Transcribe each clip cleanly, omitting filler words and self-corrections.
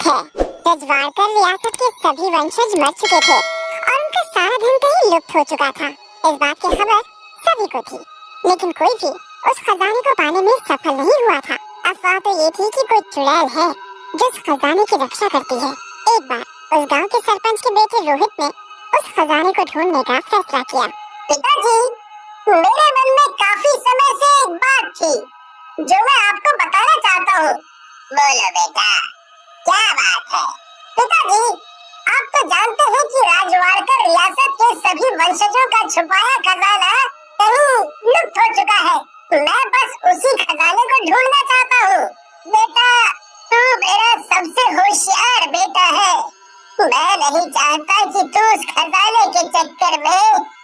है। रजवाड़कर रियासत के सभी वंशज मर चुके थे और उनका सारा धन कहीं लुप्त हो चुका था। इस बात की खबर सभी को थी, लेकिन कोई भी उस खजाने को पाने में सफल नहीं हुआ था। अफवाह तो ये थी कि कोई चुड़ैल है जो उस खजाने की रक्षा करती है। एक बार उस गांव के सरपंच के बेटे रोहित ने उस खजाने को ढूंढने का फैसला किया। पिताजी, मेरे मन में काफी समय से एक बात थी जो मैं आपको बताना चाहता हूँ। बोलो बेटा, क्या बात है? पिताजी, आप तो जानते हैं कि राजवाड़कर रियासत के सभी वंशजों का छुपाया खजाना कहीं लुप्त हो चुका है। मैं बस उसी खजाने को ढूंढना चाहता हूँ। बेटा, तू मेरा सबसे होशियार बेटा है। मैं नहीं चाहता कि तू उस खजाने के चक्कर में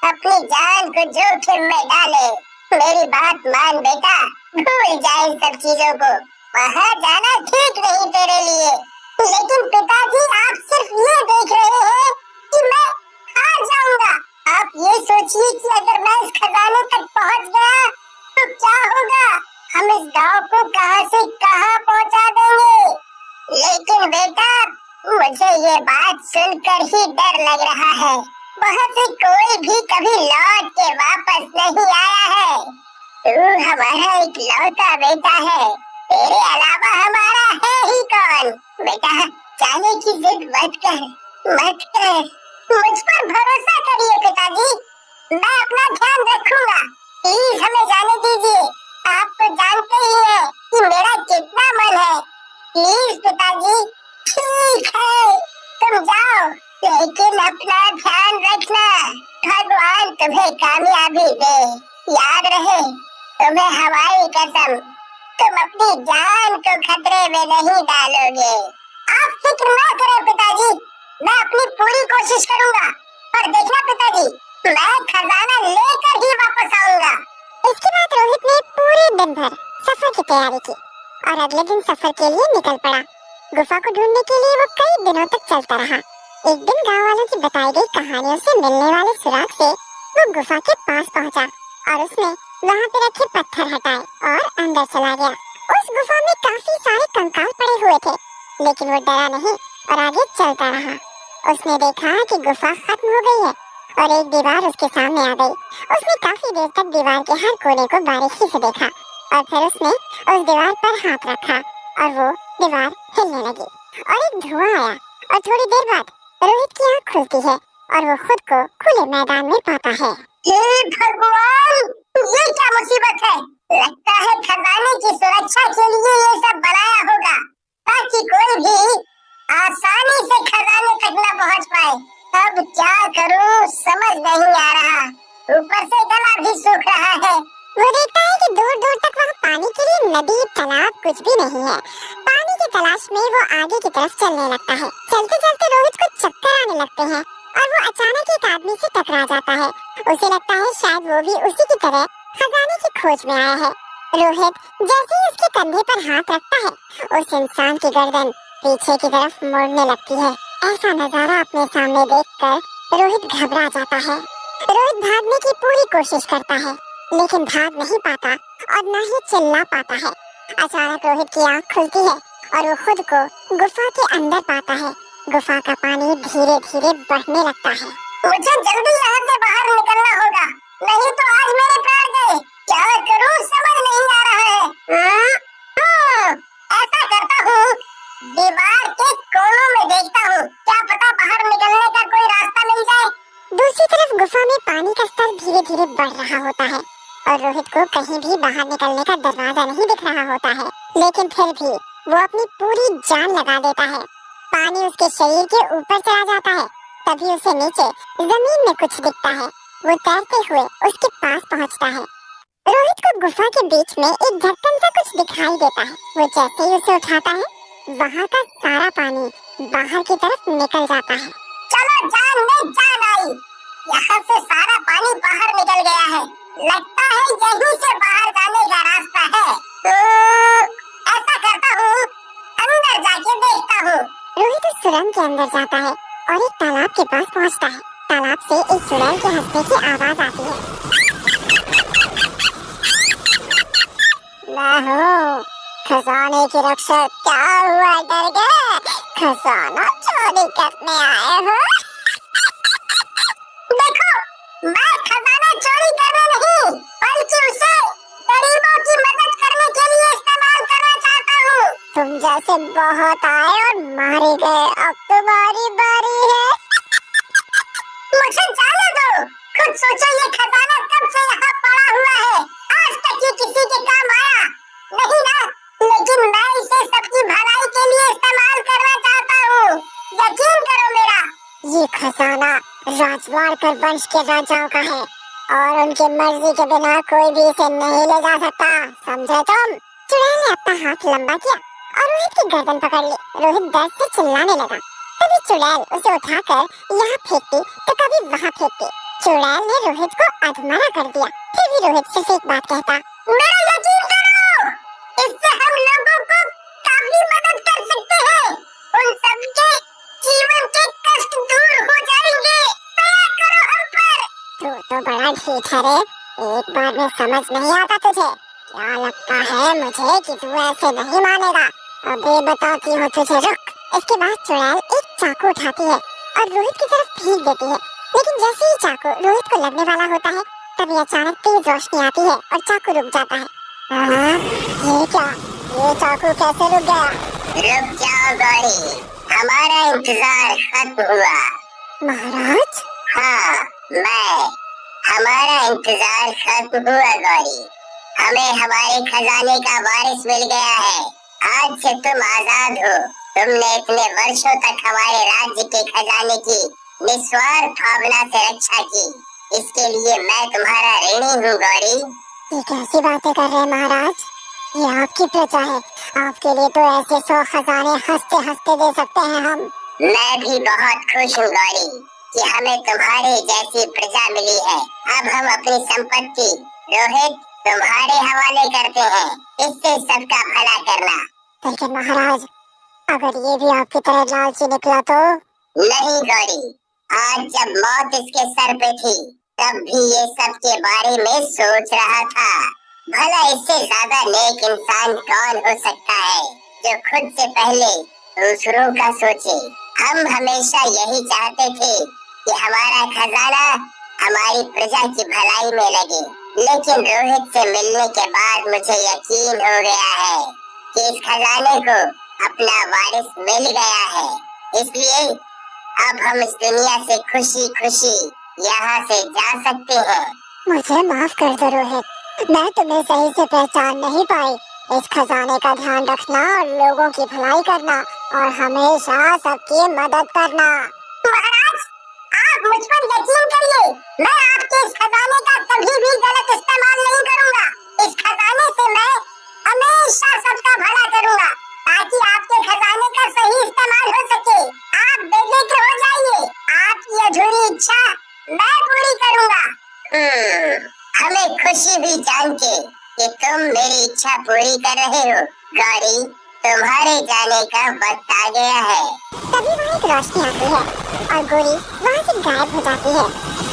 अपनी जान को जोखिम में डाले। मेरी बात मान बेटा, भूल जाए सब चीजों को। वहाँ जाना ठीक नहीं तेरे लिए। लेकिन पिताजी, आप सिर्फ ये देख रहे हैं कि मैं हार जाऊंगा। आप ये सोचिए कि अगर मैं इस खजाने तक पहुँच गया तो क्या होगा। हम इस गांव को कहां से कहां पहुंचा देंगे। लेकिन बेटा, मुझे ये बात सुनकर ही डर लग रहा है। वहाँ से कोई भी कभी लौट के वापस नहीं आया है। तू हमारा इकलौता बेटा है, तेरे अलावा हमारा है ही कौन। बेटा, जाने की जिद मत कर, मत कर। मुझ पर भरोसा करिए पिताजी, मैं अपना ध्यान रखूंगा। प्लीज हमें जाने दीजिए। आप तो जानते ही हैं कि मेरा कितना मन है। प्लीज पिताजी। ठीक है, तुम जाओ, लेकिन अपना ध्यान रखना। भगवान तुम्हें कामयाबी दे। याद रहे, तुम्हें हमारी कसम, तुम अपनी जान को खतरे में नहीं डालोगे। आप फिक्र ना करें पिताजी, मैं अपनी पूरी कोशिश करूंगा। और देखना पिताजी, मैं खजाना लेकर ही वापस आऊंगा। इसके बाद रोहित ने पूरे दिन भर सफर की तैयारी की और अगले दिन सफर के लिए निकल पड़ा। गुफा को ढूंढने के लिए वो कई दिनों तक चलता रहा। एक दिन गांव वालों की बताई गई कहानियों से मिलने वाले सुराग से वो गुफा के पास पहुंचा और उसने वहां पे रखे पत्थर हटाए और अंदर चला गया। उस गुफा में काफी सारे कंकाल पड़े हुए थे, लेकिन वो डरा नहीं और आगे चलता रहा। उसने देखा कि गुफा खत्म हो गई है और एक दीवार उसके सामने आ गई। उसने काफी देर तक दीवार के हर कोने को बारीकी से देखा और फिर उसने उस दीवार पर हाथ रखा और वो दीवार हिलने लगी और एक धुआं आया और थोड़ी देर बाद रोहित की आँख खुलती है और वो खुद को खुले मैदान में पाता है। हे भगवान, ये क्या मुसीबत है। लगता है खजाने की सुरक्षा के लिए ये सब बनाया होगा ताकि कोई भी आसानी से खजाने तक न पहुंच पाए। अब क्या करूं समझ नहीं आ रहा। ऊपर से गला भी सूख रहा है। वो देखता है कि दूर दूर तक वहाँ पानी के लिए नदी तालाब कुछ भी नहीं है। पानी की तलाश में वो आगे की तरफ चलने लगता है। चलते चलते रोहित को चक्कर आने लगते हैं और वो अचानक एक आदमी से टकरा जाता है। उसे लगता है शायद वो भी उसी की तरह खजाने की खोज में आया है। रोहित जैसे ही उसके कंधे पर हाथ रखता है, उस इंसान की गर्दन पीछे की तरफ मुड़ने लगती है। ऐसा नजारा अपने सामने देखकर रोहित घबरा जाता है। रोहित भागने की पूरी कोशिश करता है, लेकिन भाग नहीं पाता और न ही चिल्ला पाता है। अचानक रोहित की आँख खुलती है और वो खुद को गुफा के अंदर पाता है। गुफा का पानी धीरे धीरे बढ़ने लगता है। मुझे जल्दी यहाँ से बाहर निकलना होगा, नहीं तो आज मेरे प्राण गए। क्या करूँ समझ नहीं आ रहा है। ऐसा करता हूँ, दीवार के कोनों में देखता हूँ, क्या पता बाहर निकलने का कोई रास्ता मिल जाए। दूसरी तरफ गुफा में पानी का स्तर धीरे धीरे बढ़ रहा होता है और रोहित को कहीं भी बाहर निकलने का दरवाजा नहीं दिख रहा होता है, लेकिन फिर भी वो अपनी पूरी जान लगा देता है। पानी उसके शरीर के ऊपर चला जाता है। तभी उसे नीचे जमीन में कुछ दिखता है। वो तैरते हुए उसके पास पहुंचता है। रोहित को गुफा के बीच में एक ढक्कन सा कुछ दिखाई देता है। वो जैसे ही उसे उठाता है, वहाँ का सारा पानी बाहर की तरफ निकल जाता है। चलो जान में जान आई, यहाँ से सारा पानी बाहर निकल गया है। लगता है यहीं से बाहर जाने का रास्ता है। ऐसा करता हूँ, अंदर जाके देखता हूँ। रोहित उस सुरंग के अंदर जाता है और एक तालाब के पास पहुँचता है। तालाब से एक चुड़ैल के हंसने की आवाज आती है। मैं हूँ खजाने की रक्षक। क्या हुआ, डर गए? खजाना चोरी करने आए हो? देखो, मैं खजाना चोरी करने नहीं, बल्कि उसे गरीबों की मदद करने के लिए इस्तेमाल करना चाहता हूँ। तुम जैसे बहुत आए और मारे गए, अब तुम्हारी बारी है। मुझे जाने दो, खुद सोचो ये खजाना कब से यहाँ पड़ा हुआ है, आज तक ये किसी के काम आया नहीं ना, लेकिन मैं इसे सबकी भलाई के लिए इस्तेमाल करना चाहता हूँ, यकीन करो मेरा। ये खजाना राजवाड़कर वंश के राजाओं का है और उनकी मर्जी के बिना कोई भी इसे नहीं ले जा सकता, समझे तुम? चुड़ैल ने अपना हाथ लंबा किया और रोहित की गर्दन पकड़ ली। रोहित दर्द से चिल्लाने लगा। कभी चुड़ैल उसे उठाकर यहाँ फेंकती तो कभी वहाँ फेंकती। चुड़ैल ने रोहित को अधमरा कर दिया। फिर भी रोहित सिर्फ एक बात कहता, मेरा यकीन करो, इससे हम लोगों को काफी मदद कर सकते हैं, उन सबके जीवन के कष्ट दूर हो जाएंगे, दया करो हम पर। तू तो बड़ा ढीठ है रे, एक बार में समझ नहीं आता तुझे? क्या लगता है मुझे कि तू ऐसे नहीं मानेगा? अबे बताती हूँ तुझे, रुक। इसके बाद चुड़ैल एक चाकू उठाती है और रोहित की तरफ फेंक देती है, लेकिन जैसे ही चाकू रोहित को लगने वाला होता है तभी अचानक तेज रोशनी आती है और चाकू रुक जाता है। ये क्या? ये चाकू कैसे रुक गया? रुक जाओ गौरी, हमारा इंतजार खत्म हुआ। महाराज? हाँ, हमारा इंतजार खत्म हुआ गौरी, हमें हमारे खजाने का वारिस मिल गया है, आज से तुम आजाद हो। तुमने इतने वर्षों तक हमारे राज्य के खजाने की निस्वार्थ भावना से रक्षा की, इसके लिए मैं तुम्हारा ऋणी हूँ गौरी। ये कैसी बातें कर रहे हैं महाराज? ये आपकी प्रजा है, आपके लिए तो ऐसे 100 खजाने हंसते हंसते दे सकते हैं हम। मैं भी बहुत खुश हूँ गौरी कि हमें तुम्हारे जैसी प्रजा मिली है। अब हम अपनी संपत्ति रोहित तुम्हारे हवाले करते हैं, इससे सबका भला करना। लेकिन महाराज, अगर ये भी आपकी तरह लालची निकला तो? नहीं गौरी, आज जब मौत इसके सर पे थी तब भी ये सब के बारे में सोच रहा था। भला इससे ज्यादा नेक इंसान कौन हो सकता है जो खुद से पहले दूसरों का सोचे। हम हमेशा यही चाहते थे कि हमारा खजाना हमारी प्रजा की भलाई में लगे, लेकिन रोहित से मिलने के बाद मुझे यकीन हो गया है कि इस खजाने को अपना वारिस मिल गया है, इसलिए अब हम इस दुनिया से खुशी खुशी यहाँ से जा सकते हैं। मुझे माफ कर दो रोहित, मैं तुम्हें सही से पहचान नहीं पाई। इस खजाने का ध्यान रखना और लोगों की भलाई करना और हमेशा सबकी मदद करना। महाराज, आप मुझ पर यकीन करिए, मैं आपके इस खजाने का कभी भी गलत इस्तेमाल नहीं करूँगा। इस खजाने से मैं हमेशा सबका भला करूँगा ताकि आपके खजाने का सही इस्तेमाल हो सके। आप बेफिक्र हो जाइए, आपकी अधूरी इच्छा मैं पूरी करूँगा। हमें खुशी हुई जान के कि तुम मेरी इच्छा पूरी कर रहे हो गौरी, तुम्हारे जाने का वक्त आ गया है। तभी वहाँ एक रोशनी आती है और गोरी वहाँ से गायब हो जाती है।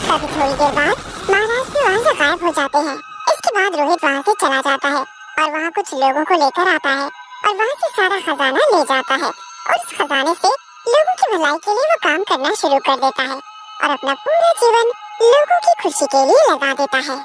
तभी थोड़ी देर बाद महाराज भी वहाँ से गायब हो जाते हैं। इसके बाद रोहित वहाँ से चला जाता है और वहाँ कुछ लोगों को लेकर आता है और वहाँ से सारा खजाना ले जाता है और इस खजाने से लोगों की भलाई के लिए वो काम करना शुरू कर देता है और अपना पूरा जीवन लोगों की खुशी के लिए लगा देता है।